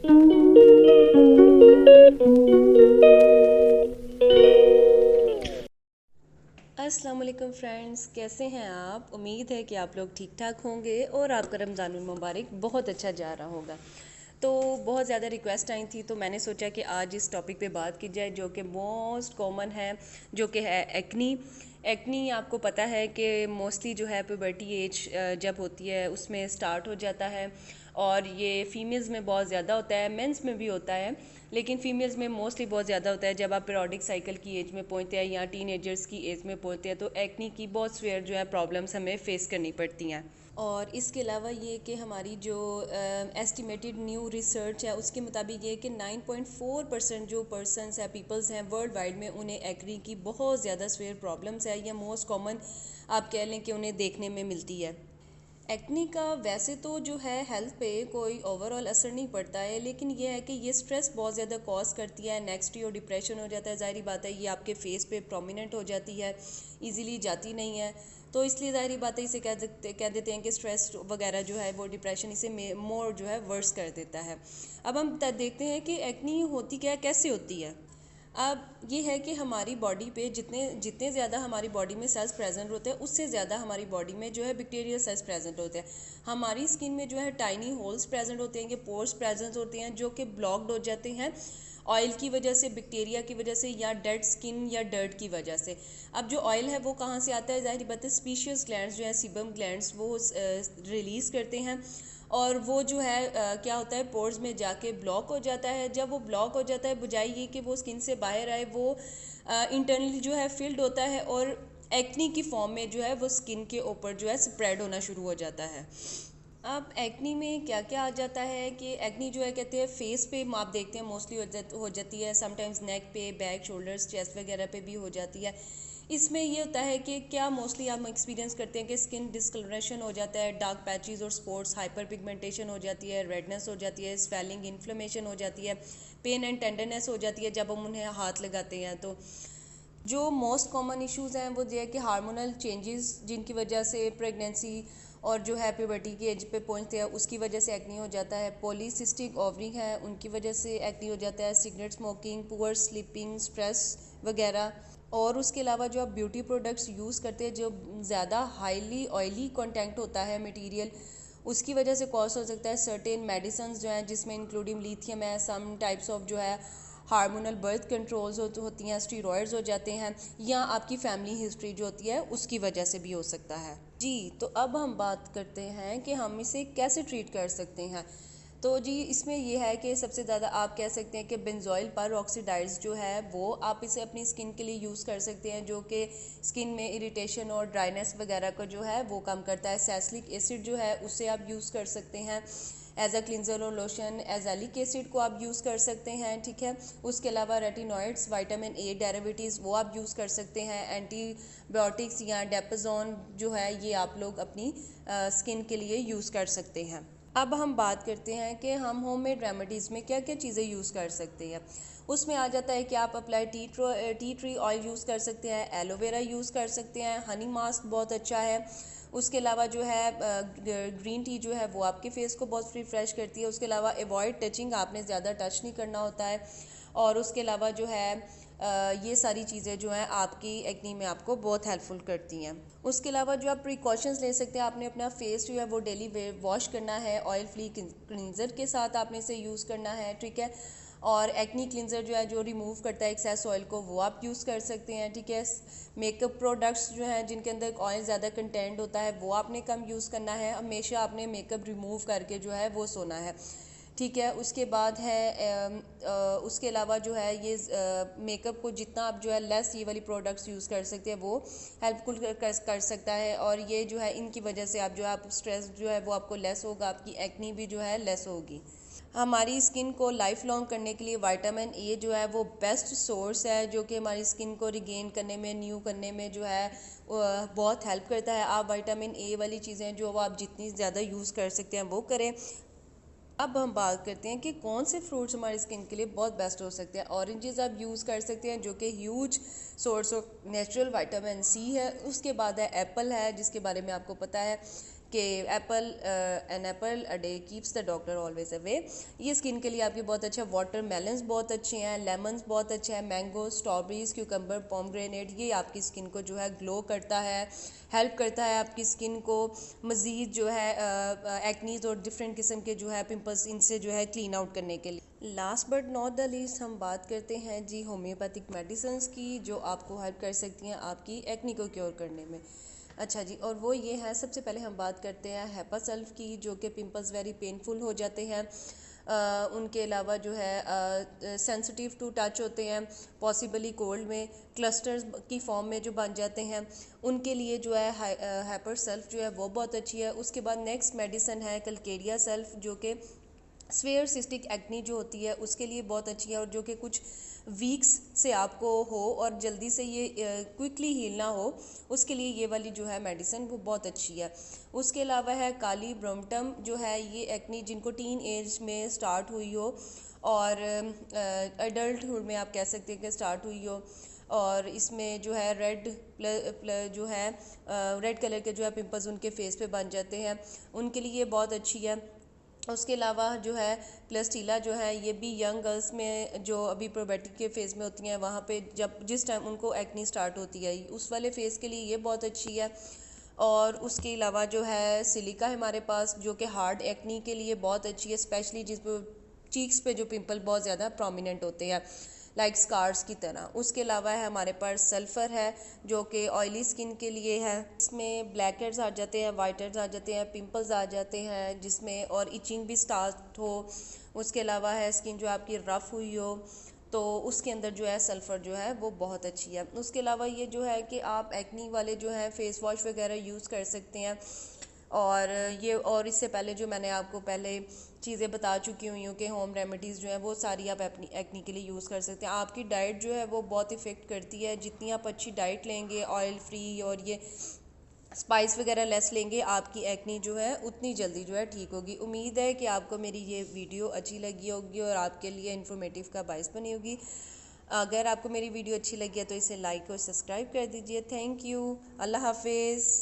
अस्सलाम वालेकुम फ्रेंड्स, कैसे हैं आप? उम्मीद है कि आप लोग ठीक ठाक होंगे और आपका रमज़ानुल मुबारक बहुत अच्छा जा रहा होगा। तो बहुत ज़्यादा रिक्वेस्ट आई थी तो मैंने सोचा कि आज इस टॉपिक पे बात की जाए जो कि मोस्ट कॉमन है, जो कि है एक्नी। एक्नी आपको पता है कि मोस्टली जो है पुबर्टी एज जब होती है उसमें स्टार्ट हो जाता है और ये फीमेल्स में बहुत ज़्यादा होता है, मेंस में भी होता है, लेकिन फीमेल्स में मोस्टली बहुत ज़्यादा होता है जब आप पीरियोडिक साइकिल की एज में पहुंचते हैं या टीनेजर्स की एज में पहुंचते हैं। तो एक्नी की बहुत स्वेयर जो है प्रॉब्लम्स हमें फेस करनी पड़ती हैं। और इसके अलावा ये कि हमारी जो एस्टिमेटेड न्यू रिसर्च है उसके मुताबिक ये कि 9.4% जो पर्सनस है, पीपल्स हैं वर्ल्ड वाइड में, उन्हें एक्नी की बहुत ज़्यादा स्वेयर प्रॉब्लम्स है या मोस्ट कॉमन आप कह लें कि उन्हें देखने में मिलती है। एक्नी का वैसे तो जो है हेल्थ पे कोई ओवरऑल असर नहीं पड़ता है, लेकिन ये है कि ये स्ट्रेस बहुत ज़्यादा कॉज करती है, नेक्स्ट और डिप्रेशन हो जाता है। ज़ाहिर बात है ये आपके फेस पे प्रोमिनेंट हो जाती है, इजीली जाती नहीं है। तो इसलिए ज़ाहिर बात है इसे कह देते हैं कि स्ट्रेस वगैरह जो है वो डिप्रेशन इसे मोर जो है वर्स कर देता है। अब हम देखते हैं कि एक्नी होती क्या, कैसे होती है। अब ये है कि हमारी बॉडी पे जितने जितने ज़्यादा हमारी बॉडी में सेल्स प्रेजेंट होते हैं उससे ज़्यादा हमारी बॉडी में जो है बैक्टीरियल सेल्स प्रेजेंट होते हैं। हमारी स्किन में जो है टाइनी होल्स प्रेजेंट होते हैं, कि पोर्स प्रेजेंट होते हैं जो कि ब्लॉक्ड हो जाते हैं ऑयल की वजह से, बैक्टीरिया की वजह से, या डेड स्किन या डर्ट की वजह से। अब जो ऑयल है वो कहाँ से आता है? ज़ाहिर बात है स्पीशियस ग्लैंड्स जो है, सीबम ग्लैंड्स, वो रिलीज़ करते हैं और वो जो है क्या होता है, पोर्स में जाके ब्लॉक हो जाता है। जब वो ब्लॉक हो जाता है, बजाय ये कि वो स्किन से बाहर आए, वो इंटरनली जो है फिल्ड होता है और एक्नी की फॉर्म में जो है वो स्किन के ऊपर जो है स्प्रेड होना शुरू हो जाता है। अब एक्नी में क्या क्या आ जाता है कि एक्नी जो है कहते हैं फेस पे आप देखते हैं मोस्टली हो जाती है, समटाइम्स नेक पे, बैक, शोल्डर्स, चेस्ट वगैरह पे भी हो जाती है। इसमें ये होता है कि क्या मोस्टली हम एक्सपीरियंस करते हैं कि स्किन डिस्कलरेशन हो जाता है, डार्क पैचेस और स्पॉट्स, हाइपर पिगमेंटेशन हो जाती है, रेडनेस हो जाती है, स्वेलिंग, इन्फ्लेमेशन हो जाती है, पेन एंड टेंडरनेस हो जाती है जब हम उन्हें हाथ लगाते हैं। तो जो मोस्ट कॉमन इश्यूज़ हैं वो ये है कि हार्मोनल चेंजेस जिनकी वजह से प्रेगनेंसी और जो है प्यूबर्टी की एज पे पहुंचते हैं उसकी वजह से एक्नी हो जाता है। पॉलीसिस्टिक ओवरी है उनकी वजह से एक्नी हो जाता है। Cigarette smoking, poor sleeping, stress वगैरह। और उसके अलावा जो आप ब्यूटी प्रोडक्ट्स यूज़ करते हैं जो ज़्यादा हाईली ऑयली कंटेंट होता है मटेरियल, उसकी वजह से कॉज हो सकता है। सर्टेन मेडिसिन जो हैं जिसमें इंक्लूडिंग लिथियम है, सम टाइप्स ऑफ जो है हार्मोनल बर्थ कंट्रोल्स होती हैं, स्टीरॉयड्स हो जाते हैं, या आपकी फैमिली हिस्ट्री जो होती है उसकी वजह से भी हो सकता है। जी, तो अब हम बात करते हैं कि हम इसे कैसे ट्रीट कर सकते हैं। तो जी इसमें यह है कि सबसे ज़्यादा आप कह सकते हैं कि बेंजोइल परऑक्सीडाइड्स जो है वो आप इसे अपनी स्किन के लिए यूज़ कर सकते हैं, जो कि स्किन में इरिटेशन और ड्राइनेस वगैरह को जो है वो कम करता है। सैलिसिलिक एसिड जो है उससे आप यूज़ कर सकते हैं एज अ क्लिनजर और लोशन। एजालिक एसिड को आप यूज़ कर सकते हैं, ठीक है। उसके अलावा रेटिनॉइड्स, विटामिन ए डेरिवेटिव्स, वो आप यूज़ कर सकते हैं। एंटीबायोटिक्स या डेपाजोन जो है ये आप लोग अपनी स्किन के लिए यूज़ कर सकते हैं। अब हम बात करते हैं कि हम होममेड रेमेडीज़ में क्या क्या चीज़ें यूज़ कर सकते हैं। उसमें आ जाता है कि आप apply tea tree oil use कर सकते हैं, एलोवेरा यूज़ कर सकते हैं, हनी मास्क बहुत अच्छा है। उसके अलावा जो है ग्रीन टी जो है वो आपके फेस को बहुत रिफ्रेश करती है। उसके अलावा अवॉइड टचिंग, आपने ज़्यादा टच नहीं करना होता है। और उसके अलावा जो है ये सारी चीज़ें जो हैं आपकी एक्नी में आपको बहुत हेल्पफुल करती हैं। उसके अलावा जो आप प्रिकॉशंस ले सकते हैं, आपने अपना फेस जो है वो डेली वॉश करना है, ऑयल फ्री क्लिनजर के साथ आपने इसे यूज़ करना है, ठीक है। और एक्नी क्लिनजर जो है जो रिमूव करता है एक्सेस ऑयल को, वो आप यूज़ कर सकते हैं, ठीक है। मेकअप प्रोडक्ट्स जो हैं जिनके अंदर ऑयल ज़्यादा कंटेंट होता है वो आपने कम यूज़ करना है। हमेशा आपने मेकअप रिमूव करके जो है वो सोना है, ठीक है। उसके बाद है उसके अलावा जो है ये मेकअप को जितना आप जो है लेस ये वाली प्रोडक्ट्स यूज़ कर सकते हैं वो हेल्पफुल कर सकता है। और ये जो है इनकी वजह से आप जो है आप स्ट्रेस जो है वो आपको लेस होगा, आपकी एक्नी भी जो है लेस होगी। हमारी स्किन को लाइफ लॉन्ग करने के लिए विटामिन ए जो है वो बेस्ट सोर्स है, जो कि हमारी स्किन को रिगेन करने में, न्यू करने में जो है बहुत हेल्प करता है। आप विटामिन ए वाली चीज़ें जो आप जितनी ज़्यादा यूज़ कर सकते हैं वो करें। अब हम बात करते हैं कि कौन से फ्रूट्स हमारी स्किन के लिए बहुत बेस्ट हो सकते हैं। ऑरेंजेस आप यूज़ कर सकते हैं जो कि huge source of natural vitamin C है। उसके बाद है एप्पल है जिसके बारे में आपको पता है कि an apple a day keeps the doctor always away. ये स्किन के लिए आपके बहुत अच्छा। वाटर मेलन्स बहुत अच्छे हैं, लेमन्स बहुत अच्छा है, मैंगो, स्ट्रॉबेरीज, क्यूकम्बर, पोमग्रेनेट, ये आपकी स्किन को जो है ग्लो करता है, हेल्प करता है आपकी स्किन को मज़ीद जो है एक्नीज और डिफरेंट किस्म के जो है पिंपल्स, इनसे जो है क्लीन आउट करने के लिए। Last but not the least हम बात करते हैं जी होम्योपैथिक मेडिसिन्स की, जो आपको हेल्प कर सकती हैं आपकी एक्नी को क्योर करने में। अच्छा जी, और वो ये है, सबसे पहले हम बात करते हैं हेपासल्फ की, जो कि पिंपल्स वेरी पेनफुल हो जाते हैं। उनके अलावा जो है सेंसिटिव टू टच होते हैं, पॉसिबली कोल्ड में क्लस्टर्स की फॉर्म में जो बन जाते हैं, उनके लिए जो है हेपर सेल्फ जो है वो बहुत अच्छी है। उसके बाद नेक्स्ट मेडिसिन है कलकेरिया सेल्फ, जो कि स्वेयर सिस्टिक एक्नी जो होती है उसके लिए बहुत अच्छी है, और जो कि कुछ वीक्स से आपको हो और जल्दी से ये क्विकली हील ना हो, उसके लिए ये वाली जो है मेडिसिन वो बहुत अच्छी है। उसके अलावा है काली ब्रोमटम, जो है ये एक्नी जिनको टीन एज में स्टार्ट हुई हो और एडल्टहुड में आप कह सकते हैं कि स्टार्ट हुई हो, और इसमें जो है जो है रेड कलर के जो है पिंपल्स उनके फेस पे बन जाते हैं, उनके लिए बहुत अच्छी है। उसके अलावा जो है प्लस्टीला जो है, ये भी यंग गर्ल्स में जो अभी प्रोबेटिक के फेज़ में होती हैं, वहाँ पे जब जिस टाइम उनको एक्नी स्टार्ट होती है उस वाले फेज़ के लिए ये बहुत अच्छी है। और उसके अलावा जो है सिलिका है हमारे पास, जो कि हार्ड एक्नी के लिए बहुत अच्छी है, स्पेशली जिस पे चीक्स पे जो पिंपल बहुत ज़्यादा प्रोमिनेंट होते हैं लाइक स्कार्स की तरह। उसके अलावा है हमारे पास सल्फ़र है, जो कि ऑयली स्किन के लिए है। इसमें ब्लैक हेड्स आ जाते हैं, वाइट हेड्स आ जाते हैं, पिंपल्स आ जाते हैं जिसमें, और इचिंग भी स्टार्ट हो। उसके अलावा है स्किन जो आपकी रफ़ हुई हो तो उसके अंदर जो है सल्फ़र जो है वो बहुत अच्छी है। उसके अलावा ये जो है कि आप एक्नी वाले जो है फेस वॉश वगैरह यूज़ कर सकते हैं, और ये, और इससे पहले जो मैंने आपको पहले चीज़ें बता चुकी हुई हूँ कि होम रेमेडीज़ जो हैं वो सारी आप अपनी एक्नी के लिए यूज़ कर सकते हैं। आपकी डाइट जो है वो बहुत इफ़ेक्ट करती है, जितनी आप अच्छी डाइट लेंगे, ऑयल फ्री और ये स्पाइस वगैरह लेस लेंगे, आपकी एक्नी जो है उतनी जल्दी जो है ठीक होगी। उम्मीद है कि आपको मेरी ये वीडियो अच्छी लगी होगी और आपके लिए इन्फॉर्मेटिव का बायस बनी होगी। अगर आपको मेरी वीडियो अच्छी लगी है तो इसे लाइक और सब्सक्राइब कर दीजिए। Thank you. अल्लाह हाफिज़।